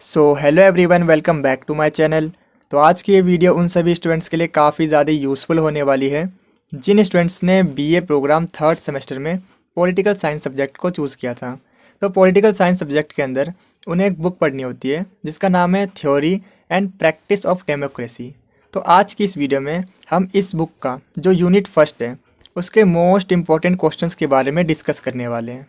Hello everyone, welcome back to my channel. तो आज की ये वीडियो उन सभी स्टूडेंट्स के लिए काफ़ी ज़्यादा यूज़फुल होने वाली है जिन स्टूडेंट्स ने बीए प्रोग्राम थर्ड सेमेस्टर में पॉलिटिकल साइंस सब्जेक्ट को चूज़ किया था। तो पॉलिटिकल साइंस सब्जेक्ट के अंदर उन्हें एक बुक पढ़नी होती है जिसका नाम है theory and practice of democracy. तो आज की इस वीडियो में हम इस बुक का जो यूनिट फर्स्ट है उसके मोस्ट इम्पॉर्टेंट क्वेश्चंस के बारे में डिस्कस करने वाले हैं।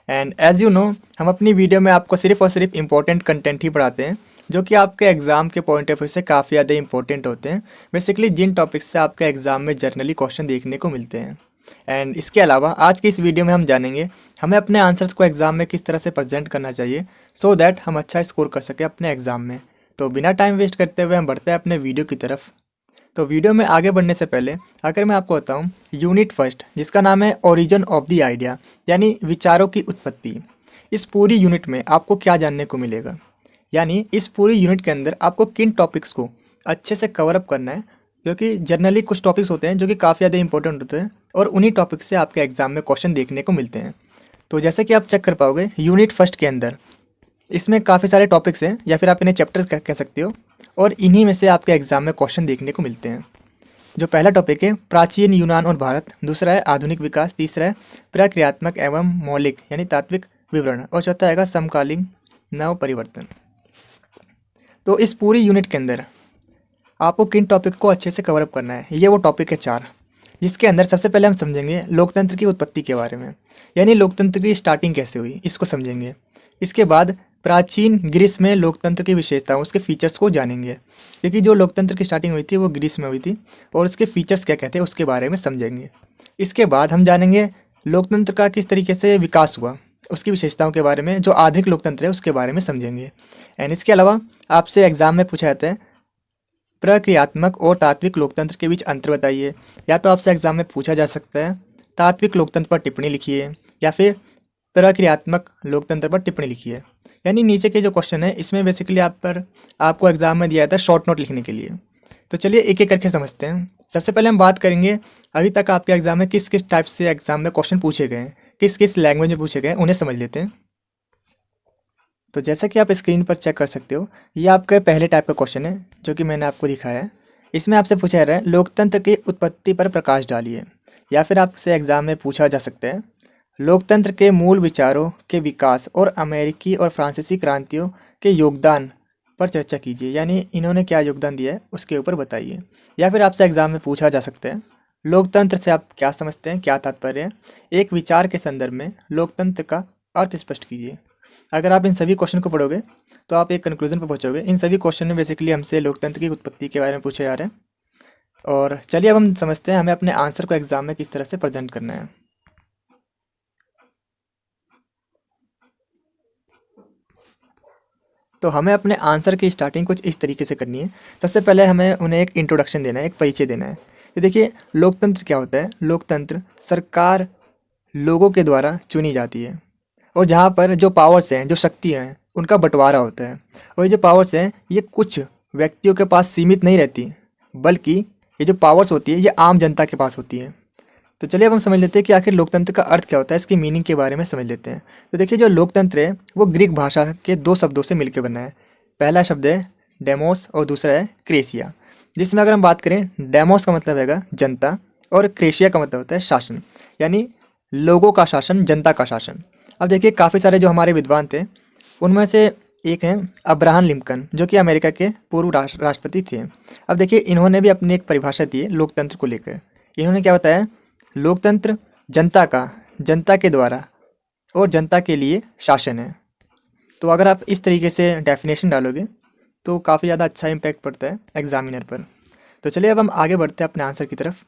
एंड एज़ यू नो, हम अपनी वीडियो में आपको सिर्फ और सिर्फ इम्पोर्टेंट कंटेंट ही पढ़ाते हैं जो कि आपके एग्ज़ाम के पॉइंट ऑफ व्यू से काफ़ी ज़्यादा इंपॉर्टेंट होते हैं। बेसिकली जिन टॉपिक्स से आपके एग्ज़ाम में जर्नली क्वेश्चन देखने को मिलते हैं। एंड इसके अलावा आज की इस वीडियो में हम जानेंगे हमें अपने आंसर्स को एग्ज़ाम में किस तरह से प्रेजेंट करना चाहिए सो दैट हम अच्छा स्कोर कर सकें अपने एग्ज़ाम में। तो बिना टाइम वेस्ट करते हुए हम बढ़ते हैं अपने वीडियो की तरफ। तो वीडियो में आगे बढ़ने से पहले अगर मैं आपको बताऊं, यूनिट फर्स्ट जिसका नाम है ओरिजिन ऑफ द आइडिया यानी विचारों की उत्पत्ति, इस पूरी यूनिट में आपको क्या जानने को मिलेगा, यानी इस पूरी यूनिट के अंदर आपको किन टॉपिक्स को अच्छे से कवर अप करना है। क्योंकि जनरली कुछ टॉपिक्स होते हैं जो कि काफ़ी ज़्यादा इंपॉर्टेंट होते हैं और उन्हीं टॉपिक्स से आपके एग्जाम में क्वेश्चन देखने को मिलते हैं। तो जैसे कि आप चेक कर पाओगे यूनिट फर्स्ट के अंदर इसमें काफ़ी सारे टॉपिक्स हैं या फिर आप इन्हें चैप्टर्स कह सकते हो, और इन्हीं में से आपके एग्जाम में क्वेश्चन देखने को मिलते हैं। जो पहला टॉपिक है प्राचीन यूनान और भारत, दूसरा है आधुनिक विकास, तीसरा है प्रक्रियात्मक एवं मौलिक यानी तात्विक विवरण, और चौथा आएगा समकालीन नव परिवर्तन। तो इस पूरी यूनिट के अंदर आपको किन टॉपिक को अच्छे से कवर अप करना है, ये वो टॉपिक है चार, जिसके अंदर सबसे पहले हम समझेंगे लोकतंत्र की उत्पत्ति के बारे में, यानी लोकतंत्र की स्टार्टिंग कैसे हुई इसको समझेंगे। इसके बाद प्राचीन ग्रीस में लोकतंत्र की विशेषताओं, उसके फीचर्स को जानेंगे, क्योंकि जो लोकतंत्र की स्टार्टिंग हुई थी वो ग्रीस में हुई थी, और उसके फीचर्स क्या कहते हैं उसके बारे में समझेंगे। इसके बाद हम जानेंगे लोकतंत्र का किस तरीके से विकास हुआ, उसकी विशेषताओं के बारे में, जो आधुनिक लोकतंत्र है उसके बारे में समझेंगे। एंड इसके अलावा आपसे एग्जाम में पूछा जाता है प्रक्रियात्मक और तात्विक लोकतंत्र के बीच अंतर बताइए, या तो आपसे एग्जाम में पूछा जा सकता है तात्विक लोकतंत्र पर टिप्पणी लिखिए या फिर प्रक्रियात्मक लोकतंत्र पर टिप्पणी लिखिए। यानी नीचे के जो क्वेश्चन है इसमें बेसिकली आपको एग्जाम में दिया जाता है शॉर्ट नोट लिखने के लिए। तो चलिए एक एक करके समझते हैं। सबसे पहले हम बात करेंगे अभी तक आपके एग्जाम में किस किस टाइप से एग्जाम में क्वेश्चन पूछे गए हैं, किस किस लैंग्वेज में पूछे गए हैं, उन्हें समझ लेते हैं। तो जैसा कि आप स्क्रीन पर चेक कर सकते हो, ये आपका पहले टाइप का क्वेश्चन है जो कि मैंने आपको दिखाया है। इसमें आपसे पूछा जा रहा है लोकतंत्र की उत्पत्ति पर प्रकाश डालिए, या फिर आपसे एग्जाम में पूछा जा सकता है लोकतंत्र के मूल विचारों के विकास और अमेरिकी और फ्रांसीसी क्रांतियों के योगदान पर चर्चा कीजिए, यानी इन्होंने क्या योगदान दिया है उसके ऊपर बताइए। या फिर आपसे एग्जाम में पूछा जा सकता है लोकतंत्र से आप क्या समझते हैं, क्या तात्पर्य है, एक विचार के संदर्भ में लोकतंत्र का अर्थ स्पष्ट कीजिए। अगर आप इन सभी क्वेश्चन को पढ़ोगे तो आप एक कंक्लूजन पर पहुंचोगे। इन सभी क्वेश्चन में बेसिकली हमसे लोकतंत्र की उत्पत्ति के बारे में पूछे जा रहे हैं। और चलिए अब हम समझते हैं हमें अपने आंसर को एग्जाम में किस तरह से प्रेजेंट करना है। तो हमें अपने आंसर की स्टार्टिंग कुछ इस तरीके से करनी है। सबसे पहले हमें उन्हें एक इंट्रोडक्शन देना है, एक परिचय देना है। तो देखिए लोकतंत्र क्या होता है। लोकतंत्र सरकार लोगों के द्वारा चुनी जाती है, और जहाँ पर जो पावर्स हैं, जो शक्तियाँ हैं, उनका बंटवारा होता है। और ये जो पावर्स हैं ये कुछ व्यक्तियों के पास सीमित नहीं रहती, बल्कि ये जो पावर्स होती है ये आम जनता के पास होती है। तो चलिए अब हम समझ लेते हैं कि आखिर लोकतंत्र का अर्थ क्या होता है, इसकी मीनिंग के बारे में समझ लेते हैं। तो देखिए जो लोकतंत्र है वो ग्रीक भाषा के दो शब्दों से मिलकर बना है। पहला शब्द है डेमोस और दूसरा है क्रेसिया। जिसमें अगर हम बात करें, डेमोस का मतलब है जनता और क्रेशिया का मतलब होता है शासन, यानी लोगों का शासन, जनता का शासन। अब देखिए काफ़ी सारे जो हमारे विद्वान थे उनमें से एक हैं अब्राहम लिंकन, जो कि अमेरिका के पूर्व राष्ट्रपति थे। अब देखिए इन्होंने भी अपनी एक परिभाषा दी है लोकतंत्र को लेकर। इन्होंने क्या बताया, लोकतंत्र जनता का, जनता के द्वारा और जनता के लिए शासन है। तो अगर आप इस तरीके से डेफिनेशन डालोगे तो काफ़ी ज़्यादा अच्छा इम्पैक्ट पड़ता है एग्जामिनर पर। तो चलिए अब हम आगे बढ़ते हैं अपने आंसर की तरफ।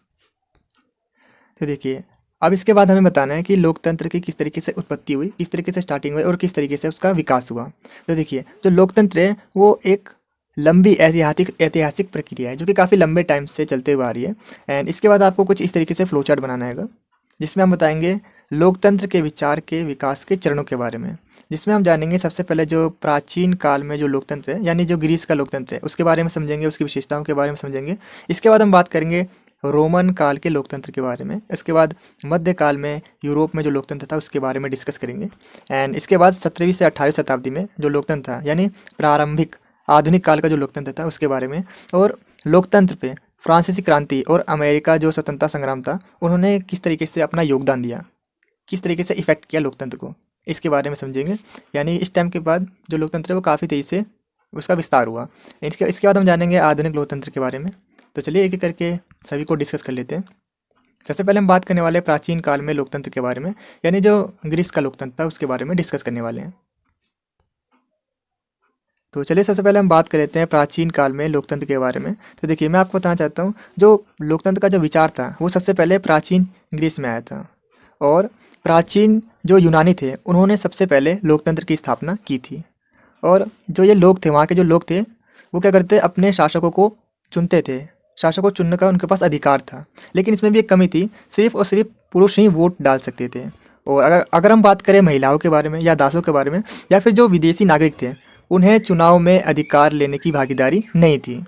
तो देखिए अब इसके बाद हमें बताना है कि लोकतंत्र की किस तरीके से उत्पत्ति हुई, किस तरीके से स्टार्टिंग हुई और किस तरीके से उसका विकास हुआ। तो देखिए जो लोकतंत्र है वो एक लंबी ऐतिहासिक प्रक्रिया है जो कि काफ़ी लंबे टाइम से चलते हुए आ रही है। एंड इसके बाद आपको कुछ इस तरीके से फ्लो चार्ट बनाना है, जिसमें हम बताएंगे लोकतंत्र के विचार के विकास के चरणों के बारे में। जिसमें हम जानेंगे सबसे पहले जो प्राचीन काल में जो लोकतंत्र है, यानी जो ग्रीस का लोकतंत्र है, उसके बारे में समझेंगे, उसकी विशेषताओं के बारे में समझेंगे। इसके बाद हम बात करेंगे रोमन काल के लोकतंत्र के बारे में। इसके बाद मध्यकाल में यूरोप में जो लोकतंत्र था उसके बारे में डिस्कस करेंगे। एंड इसके बाद 17वीं से 18वीं शताब्दी में जो लोकतंत्र था यानी प्रारंभिक आधुनिक काल का जो लोकतंत्र था उसके बारे में, और लोकतंत्र पे फ्रांसीसी क्रांति और अमेरिका जो स्वतंत्रता संग्राम था उन्होंने किस तरीके से अपना योगदान दिया, किस तरीके से इफेक्ट किया लोकतंत्र को, इसके बारे में समझेंगे। यानी इस टाइम के बाद जो लोकतंत्र है वो काफ़ी तेज़ी से उसका विस्तार हुआ। इसके बाद हम जानेंगे आधुनिक लोकतंत्र के बारे में। तो चलिए एक एक करके सभी को डिस्कस कर लेते हैं। सबसे पहले हम बात करने वाले हैं प्राचीन काल में लोकतंत्र के बारे में, यानी जो ग्रीस का लोकतंत्र था उसके बारे में डिस्कस करने वाले हैं। तो चलिए सबसे पहले हम बात कर लेते हैं प्राचीन काल में लोकतंत्र के बारे में। तो देखिए मैं आपको बताना चाहता हूँ जो लोकतंत्र का जो विचार था वो सबसे पहले प्राचीन ग्रीस में आया था, और प्राचीन जो यूनानी थे उन्होंने सबसे पहले लोकतंत्र की स्थापना की थी। और जो ये लोग थे, वहाँ के जो लोग थे वो क्या करते, अपने शासकों को चुनते थे, शासकों को चुनने का उनके पास अधिकार था। लेकिन इसमें भी एक कमी थी, सिर्फ और सिर्फ पुरुष ही वोट डाल सकते थे। और अगर हम बात करें महिलाओं के बारे में या दासों के बारे में या फिर जो विदेशी नागरिक थे, उन्हें चुनाव में अधिकार लेने की भागीदारी नहीं थी।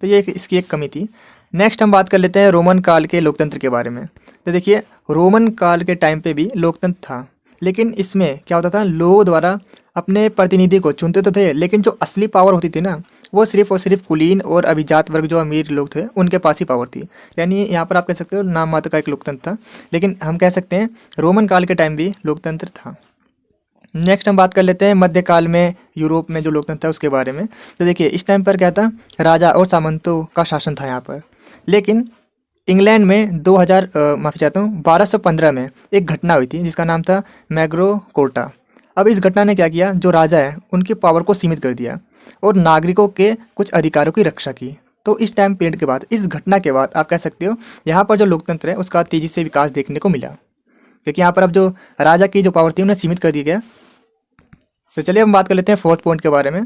तो ये इसकी एक कमी थी। नेक्स्ट हम बात कर लेते हैं रोमन काल के लोकतंत्र के बारे में। तो देखिए रोमन काल के टाइम पे भी लोकतंत्र था, लेकिन इसमें क्या होता था, लोगों द्वारा अपने प्रतिनिधि को चुनते तो थे, लेकिन जो असली पावर होती थी ना वो सिर्फ और सिर्फ कुलीन और अभिजात वर्ग जो अमीर लोग थे उनके पास ही पावर थी। यानी यहाँ पर आप कह सकते हो नाम मात्र का एक लोकतंत्र था, लेकिन हम कह सकते हैं रोमन काल के टाइम भी लोकतंत्र था। नेक्स्ट हम बात कर लेते हैं मध्यकाल में यूरोप में जो लोकतंत्र था उसके बारे में। तो देखिए इस टाइम पर क्या था, राजा और सामंतों का शासन था यहाँ पर। लेकिन इंग्लैंड में 1215 में एक घटना हुई थी जिसका नाम था मैग्रो-कोर्टा। अब इस घटना ने क्या किया, जो राजा है उनकी पावर को सीमित कर दिया और नागरिकों के कुछ अधिकारों की रक्षा की। तो इस टाइम पीरियड के बाद, इस घटना के बाद आप कह सकते हो यहाँ पर जो लोकतंत्र है उसका तेज़ी से विकास देखने को मिला, क्योंकि यहाँ पर अब जो राजा की जो पावर थी उन्हें सीमित कर दिया गया। तो चलिए हम बात कर लेते हैं फोर्थ पॉइंट के बारे में।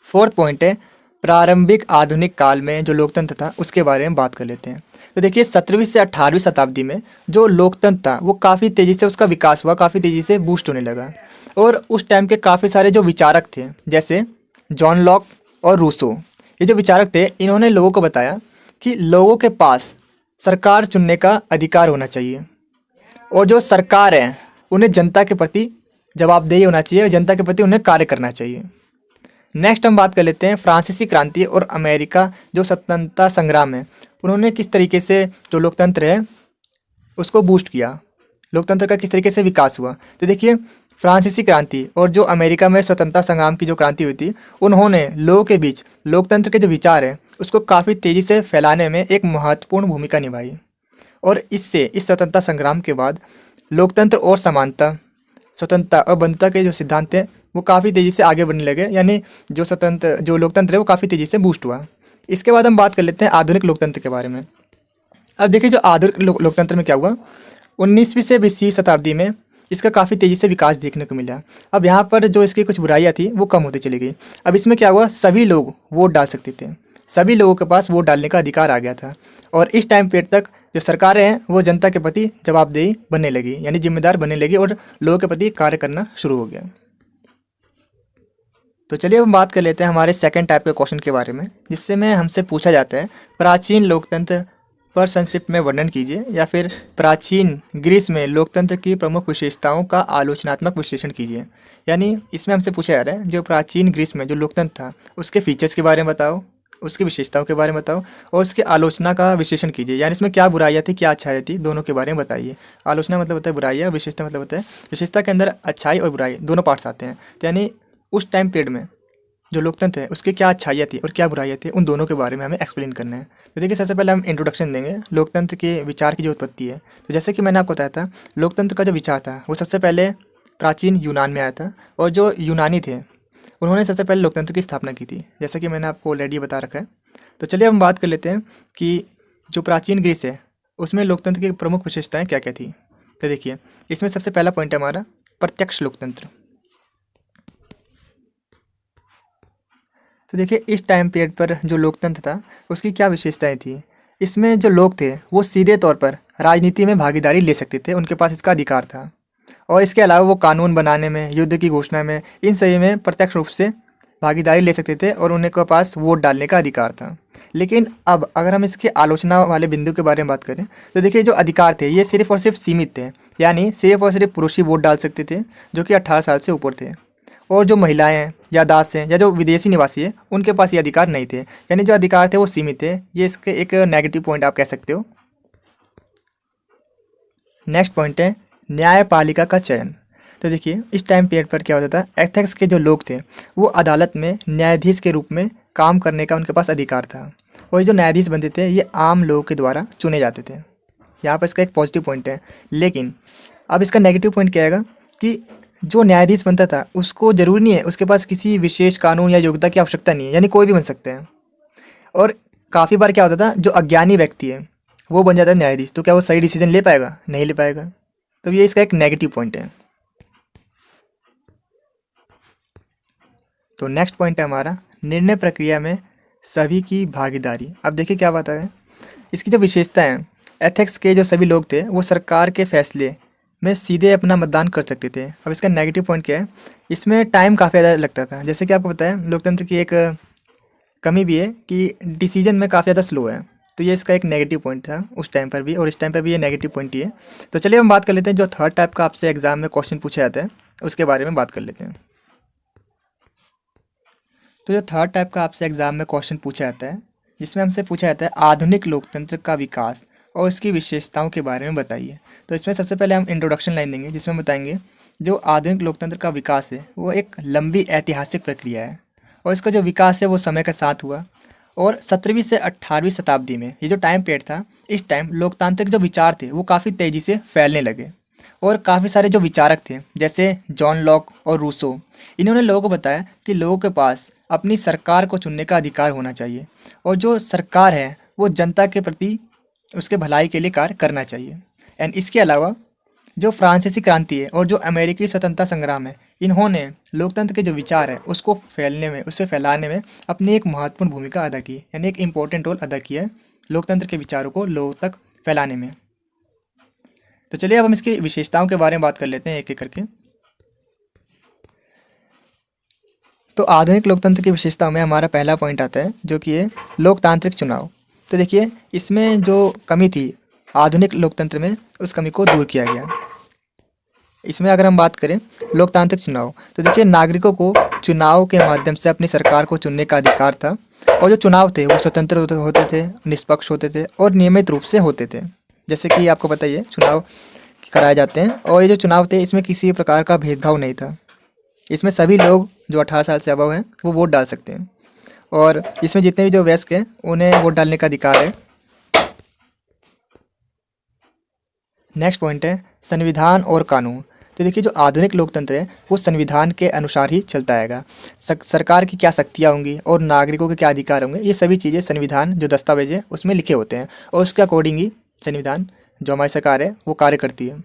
फोर्थ पॉइंट है प्रारंभिक आधुनिक काल में जो लोकतंत्र था उसके बारे में बात कर लेते हैं। तो देखिए 17वीं से 18वीं शताब्दी में जो लोकतंत्र था वो काफ़ी तेज़ी से उसका विकास हुआ, काफ़ी तेज़ी से बूस्ट होने लगा। और उस टाइम के काफ़ी सारे जो विचारक थे जैसे जॉन लॉक और रूसो, ये जो विचारक थे इन्होंने लोगों को बताया कि लोगों के पास सरकार चुनने का अधिकार होना चाहिए, और जो सरकार है उन्हें जनता के प्रति जवाबदेही होना चाहिए, जनता के प्रति उन्हें कार्य करना चाहिए। नेक्स्ट हम बात कर लेते हैं फ्रांसीसी क्रांति और अमेरिका जो स्वतंत्रता संग्राम है, उन्होंने किस तरीके से जो लोकतंत्र है उसको बूस्ट किया, लोकतंत्र का किस तरीके से विकास हुआ। तो देखिए फ्रांसीसी क्रांति और जो अमेरिका में स्वतंत्रता संग्राम की जो क्रांति हुई थी, उन्होंने लोगों के बीच लोकतंत्र के जो विचार है उसको काफ़ी तेज़ी से फैलाने में एक महत्वपूर्ण भूमिका निभाई। और इससे इस स्वतंत्रता संग्राम के बाद लोकतंत्र और समानता, स्वतंत्रता और बंधुता के जो सिद्धांत थे वो काफ़ी तेज़ी से आगे बढ़ने लगे, यानी जो लोकतंत्र है वो काफ़ी तेज़ी से बूस्ट हुआ। इसके बाद हम बात कर लेते हैं आधुनिक लोकतंत्र के बारे में। अब देखिए जो आधुनिक लोकतंत्र में क्या हुआ, 19वीं से 20वीं शताब्दी में इसका काफ़ी तेज़ी से विकास देखने को मिला। अब यहाँ पर जो इसकी कुछ बुराइयाँ थी वो कम होती चली गई। अब इसमें क्या हुआ, सभी लोग वोट डाल सकते थे, सभी लोगों के पास वोट डालने का अधिकार आ गया था। और इस टाइम पीरियड तक जो सरकारें हैं वो जनता के प्रति जवाबदेही बनने लगी, यानी जिम्मेदार बनने लगी और लोगों के प्रति कार्य करना शुरू हो गया। तो चलिए हम बात कर लेते हैं हमारे सेकंड टाइप के क्वेश्चन के बारे में, जिससे में हमसे पूछा जाता है प्राचीन लोकतंत्र पर संक्षिप्त में वर्णन कीजिए, या फिर प्राचीन ग्रीस में लोकतंत्र की प्रमुख विशेषताओं का आलोचनात्मक विश्लेषण कीजिए। यानी इसमें हमसे पूछा जा रहा है जो प्राचीन ग्रीस में जो लोकतंत्र था उसके फीचर्स के बारे में बताओ, उसकी विशेषताओं के बारे में बताओ और उसकी आलोचना का विश्लेषण कीजिए। यानी इसमें क्या बुराइयाँ थी क्या अच्छाई थी दोनों के बारे में बताइए। आलोचना मतलब होता है बुराइयाँ, विशेषता मतलब होता है विशेषता के अंदर अच्छाई और बुराई दोनों पार्ट्स आते हैं। तो यानी उस टाइम पीरियड में जो लोकतंत्र है उसकी क्या अच्छाइयाँ थी और क्या बुराइयाँ थी, उन दोनों के बारे में हमें एक्सप्लेन करना है। तो देखिए सबसे पहले हम इंट्रोडक्शन देंगे लोकतंत्र के विचार की जो उत्पत्ति है। तो जैसे कि मैंने आपको बताया था लोकतंत्र का जो विचार था वो सबसे पहले प्राचीन यूनान में आया था, और जो यूनानी थे उन्होंने सबसे पहले लोकतंत्र की स्थापना की थी, जैसा कि मैंने आपको ऑलरेडी बता रखा है। तो चलिए हम बात कर लेते हैं कि जो प्राचीन ग्रीस है उसमें लोकतंत्र की प्रमुख विशेषताएँ क्या क्या थी। तो देखिए इसमें सबसे पहला पॉइंट है हमारा प्रत्यक्ष लोकतंत्र। तो देखिए इस टाइम पीरियड पर जो लोकतंत्र था उसकी क्या विशेषताएं थी। इसमें जो लोग थे वो सीधे तौर पर राजनीति में भागीदारी ले सकते थे, उनके पास इसका अधिकार था। और इसके अलावा वो कानून बनाने में, युद्ध की घोषणा में, इन सभी में प्रत्यक्ष रूप से भागीदारी ले सकते थे और उन्हें के पास वोट डालने का अधिकार था। लेकिन अब अगर हम इसके आलोचना वाले बिंदु के बारे में बात करें तो देखिए जो अधिकार थे ये सिर्फ और सिर्फ सीमित थे, यानी सिर्फ और सिर्फ पुरुष ही वोट डाल सकते थे जो कि 18 साल से ऊपर थे, और जो महिलाएं हैं या दास हैं या जो विदेशी निवासी है उनके पास ये अधिकार नहीं थे, यानी जो अधिकार थे वो सीमित थे। ये इसके एक नेगेटिव पॉइंट आप कह सकते हो। नेक्स्ट पॉइंट है न्यायपालिका का चयन। तो देखिए इस टाइम पीरियड पर क्या होता था, एथेक्स के जो लोग थे वो अदालत में न्यायाधीश के रूप में काम करने का उनके पास अधिकार था, और जो न्यायाधीश बनते थे ये आम लोगों के द्वारा चुने जाते थे। यहाँ पर इसका एक पॉजिटिव पॉइंट है। लेकिन अब इसका नेगेटिव पॉइंट क्या आएगा कि जो न्यायाधीश बनता था उसको ज़रूरी नहीं है उसके पास किसी विशेष कानून या योग्यता की आवश्यकता नहीं है, यानी कोई भी बन सकते हैं। और काफ़ी बार क्या होता था, जो अज्ञानी व्यक्ति है वो बन जाता है न्यायाधीश, तो क्या वो सही डिसीजन ले पाएगा? नहीं ले पाएगा। तो ये इसका एक नेगेटिव पॉइंट है। तो नेक्स्ट पॉइंट है हमारा निर्णय प्रक्रिया में सभी की भागीदारी। अब देखिए क्या बात है, इसकी जो विशेषता है, एथिक्स के जो सभी लोग थे वो सरकार के फैसले में सीधे अपना मतदान कर सकते थे। अब इसका नेगेटिव पॉइंट क्या है, इसमें टाइम काफ़ी ज़्यादा लगता था। जैसे कि आपको पता है लोकतंत्र की एक कमी भी है कि डिसीजन में काफ़ी ज़्यादा स्लो है, तो ये इसका एक नेगेटिव पॉइंट था उस टाइम पर भी, और इस टाइम पर भी ये नेगेटिव पॉइंट ही है। तो चलिए हम बात कर लेते हैं जो थर्ड टाइप का आपसे एग्जाम में क्वेश्चन पूछा जाता है उसके बारे में बात कर लेते हैं। तो जो थर्ड टाइप का आपसे एग्जाम में क्वेश्चन पूछा जाता है जिसमें हमसे पूछा जाता है आधुनिक लोकतंत्र का विकास और इसकी विशेषताओं के बारे में बताइए। तो इसमें सबसे पहले हम इंट्रोडक्शन लाइन देंगे जिसमें बताएंगे जो आधुनिक लोकतंत्र का विकास है वो एक लंबी ऐतिहासिक प्रक्रिया है, और इसका जो विकास है वो समय के साथ हुआ। और 17वीं से 18वीं शताब्दी में ये जो टाइम पीरियड था, इस टाइम लोकतांत्रिक जो विचार थे वो काफ़ी तेज़ी से फैलने लगे, और काफ़ी सारे जो विचारक थे जैसे जॉन लॉक और रूसो, इन्होंने लोगों को बताया कि लोगों के पास अपनी सरकार को चुनने का अधिकार होना चाहिए, और जो सरकार है वो जनता के प्रति उसके भलाई के लिए कार्य करना चाहिए। एंड इसके अलावा जो फ्रांसीसी क्रांति है और जो अमेरिकी स्वतंत्रता संग्राम है, इन्होंने लोकतंत्र के जो विचार है उसको उसे फैलाने में अपनी एक महत्वपूर्ण भूमिका अदा की, यानी एक इम्पोर्टेंट रोल अदा किया है लोकतंत्र के विचारों को लोगों तक फैलाने में। तो चलिए अब हम इसकी विशेषताओं के बारे में बात कर लेते हैं एक एक करके। तो आधुनिक लोकतंत्र की विशेषताओं में हमारा पहला पॉइंट आता है जो कि है लोकतांत्रिक चुनाव। तो देखिए इसमें जो कमी थी आधुनिक लोकतंत्र में उस कमी को दूर किया गया। इसमें अगर हम बात करें लोकतांत्रिक चुनाव, तो देखिए नागरिकों को चुनाव के माध्यम से अपनी सरकार को चुनने का अधिकार था, और जो चुनाव थे वो स्वतंत्र होते थे, निष्पक्ष होते थे और नियमित रूप से होते थे। जैसे कि आपको बताइए चुनाव कराए जाते हैं, और ये जो चुनाव थे इसमें किसी प्रकार का भेदभाव नहीं था। इसमें सभी लोग जो 18 साल से अबव हैं वो वोट डाल सकते हैं, और इसमें जितने भी जो वयस्क हैं उन्हें वोट डालने का अधिकार है। नेक्स्ट पॉइंट है संविधान और कानून। तो देखिए जो आधुनिक लोकतंत्र है वो संविधान के अनुसार ही चलता आएगा। सरकार की क्या शक्तियाँ होंगी और नागरिकों के क्या अधिकार होंगे, ये सभी चीज़ें संविधान जो दस्तावेज है उसमें लिखे होते हैं, और उसके अकॉर्डिंग ही संविधान जो हमारी सरकार है वो कार्य करती है।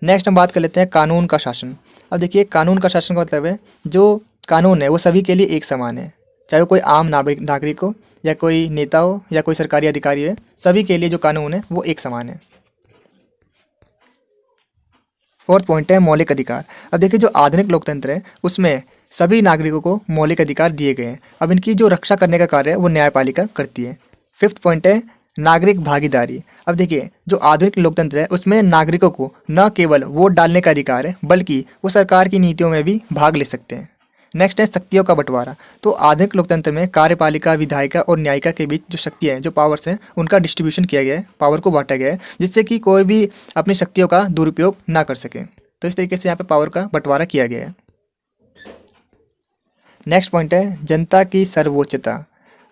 नेक्स्ट हम बात कर लेते हैं कानून का शासन। अब देखिए कानून का शासन का मतलब है जो कानून है वो सभी के लिए एक समान है, चाहे वो कोई आम नागरिक हो या कोई नेता हो या कोई सरकारी अधिकारी है, सभी के लिए जो कानून है वो एक समान है। फोर्थ पॉइंट है मौलिक अधिकार। अब देखिए जो आधुनिक लोकतंत्र है उसमें सभी नागरिकों को मौलिक अधिकार दिए गए हैं, अब इनकी जो रक्षा करने का कार्य है वो न्यायपालिका करती है। फिफ्थ पॉइंट है नागरिक भागीदारी। अब देखिए जो आधुनिक लोकतंत्र है उसमें नागरिकों को न केवल वोट डालने का अधिकार है बल्कि वो सरकार की नीतियों में भी भाग ले सकते हैं। नेक्स्ट है शक्तियों का बंटवारा। तो आधुनिक लोकतंत्र में कार्यपालिका, विधायिका और न्यायिका के बीच जो शक्तियाँ हैं, जो पावर्स हैं, उनका डिस्ट्रीब्यूशन किया गया है, पावर को बांटा गया है जिससे कि कोई भी अपनी शक्तियों का दुरुपयोग ना कर सके। तो इस तरीके से यहाँ पे पावर का बंटवारा किया गया है। नेक्स्ट पॉइंट है जनता की सर्वोच्चता।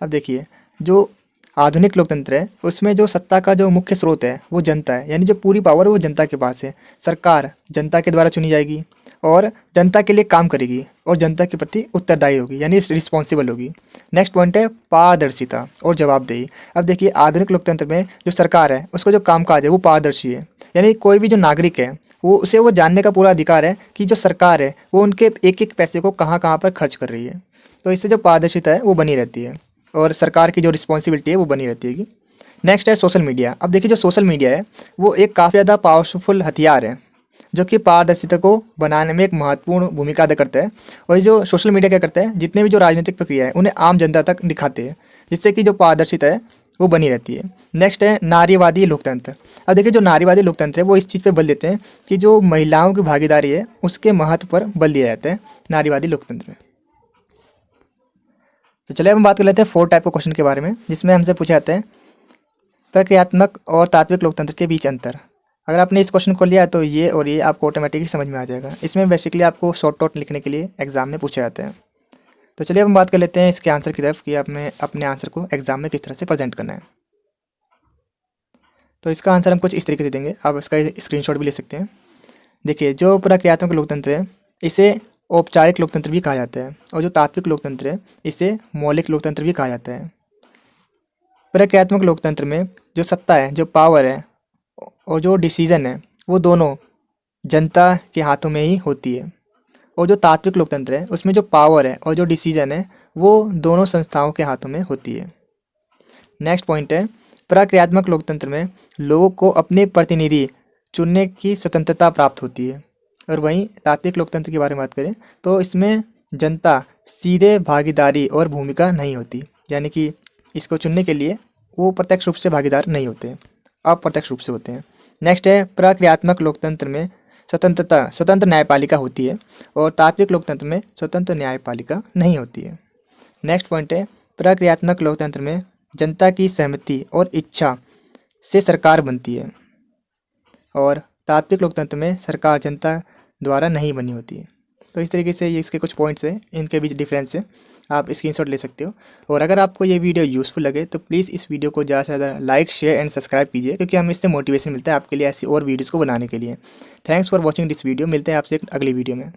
अब देखिए जो आधुनिक लोकतंत्र है उसमें जो सत्ता का जो मुख्य स्रोत है वो जनता है, यानी जो पूरी पावर है वो जनता के पास है। सरकार जनता के द्वारा चुनी जाएगी और जनता के लिए काम करेगी और जनता के प्रति उत्तरदायी होगी, यानी रिस्पॉन्सिबल होगी। नेक्स्ट पॉइंट है पारदर्शिता और जवाबदेही। अब देखिए आधुनिक लोकतंत्र में जो सरकार है उसका जो कामकाज है वो पारदर्शी है, यानी कोई भी जो नागरिक है वो जानने का पूरा अधिकार है कि जो सरकार है वो उनके एक एक पैसे को कहाँ कहाँ पर खर्च कर रही है। तो इससे जो पारदर्शिता है वो बनी रहती है और सरकार की जो रिस्पॉन्सिबिलिटी है वो बनी रहती है। नेक्स्ट है सोशल मीडिया। अब देखिए जो सोशल मीडिया है वो एक काफ़ी ज़्यादा पावरफुल हथियार है जो कि पारदर्शिता को बनाने में एक महत्वपूर्ण भूमिका अदा करता है। और जो सोशल मीडिया क्या करता है, जितने भी जो राजनीतिक प्रक्रिया है उन्हें आम जनता तक दिखाते हैं, जिससे कि जो पारदर्शिता है वो बनी रहती है। नेक्स्ट है नारीवादी लोकतंत्र। अब देखिए जो नारीवादी लोकतंत्र है वो इस चीज़ पे बल देते हैं कि जो महिलाओं की भागीदारी है उसके महत्व पर बल दिया जाता है नारीवादी लोकतंत्र में। तो चलिए हम बात कर लेते हैं 4 टाइप के क्वेश्चन के बारे में, जिसमें हमसे पूछा जाता है प्रक्रियात्मक और तात्विक लोकतंत्र के बीच अंतर। अगर आपने इस क्वेश्चन को लिया तो ये और ये आपको ऑटोमेटिकली समझ में आ जाएगा। इसमें बेसिकली आपको शॉर्ट नोट लिखने के लिए एग्जाम में पूछे जाते हैं। तो चलिए हम बात कर लेते हैं इसके आंसर की तरफ कि आपने अपने आंसर को एग्जाम में किस तरह से प्रेजेंट करना है। तो इसका आंसर हम कुछ इस तरीके से देंगे, आप इसका स्क्रीनशॉट भी ले सकते हैं। देखिए जो प्रक्रियात्मक लोकतंत्र है इसे औपचारिक लोकतंत्र भी कहा जाता है, और जो तात्विक लोकतंत्र है इसे मौलिक लोकतंत्र भी कहा जाता है। प्रक्रियात्मक लोकतंत्र में जो सत्ता है, जो पावर है और जो डिसीजन है वो दोनों जनता के हाथों में ही होती है। और जो तात्विक लोकतंत्र है उसमें जो पावर है और जो डिसीजन है वो दोनों संस्थाओं के हाथों में होती है। नेक्स्ट पॉइंट है प्रक्रियात्मक लोकतंत्र में लोगों को अपने प्रतिनिधि चुनने की स्वतंत्रता प्राप्त होती है। और वहीं तात्विक लोकतंत्र के बारे में बात करें तो इसमें जनता सीधे भागीदारी और भूमिका नहीं होती, यानी कि इसको चुनने के लिए वो प्रत्यक्ष रूप से भागीदार नहीं होते, अप्रत्यक्ष रूप से होते हैं। नेक्स्ट है प्रक्रियात्मक लोकतंत्र में स्वतंत्र न्यायपालिका होती है, और तात्विक लोकतंत्र में स्वतंत्र न्यायपालिका नहीं होती है। नेक्स्ट पॉइंट है प्रक्रियात्मक लोकतंत्र में जनता की सहमति और इच्छा से सरकार बनती है, और तात्विक लोकतंत्र में सरकार जनता द्वारा नहीं बनी होती है। तो इस तरीके से ये इसके कुछ पॉइंट्स हैं, इनके बीच डिफरेंस है, आप स्क्रीनशॉट ले सकते हो। और अगर आपको ये वीडियो यूज़फुल लगे तो प्लीज़ इस वीडियो को ज़्यादा से ज़्यादा लाइक, शेयर एंड सब्सक्राइब कीजिए, क्योंकि हमें इससे मोटिवेशन मिलता है आपके लिए ऐसी और वीडियोज़ को बनाने के लिए। Thanks for watching this video. मिलते हैं आपसे एक अगली वीडियो में।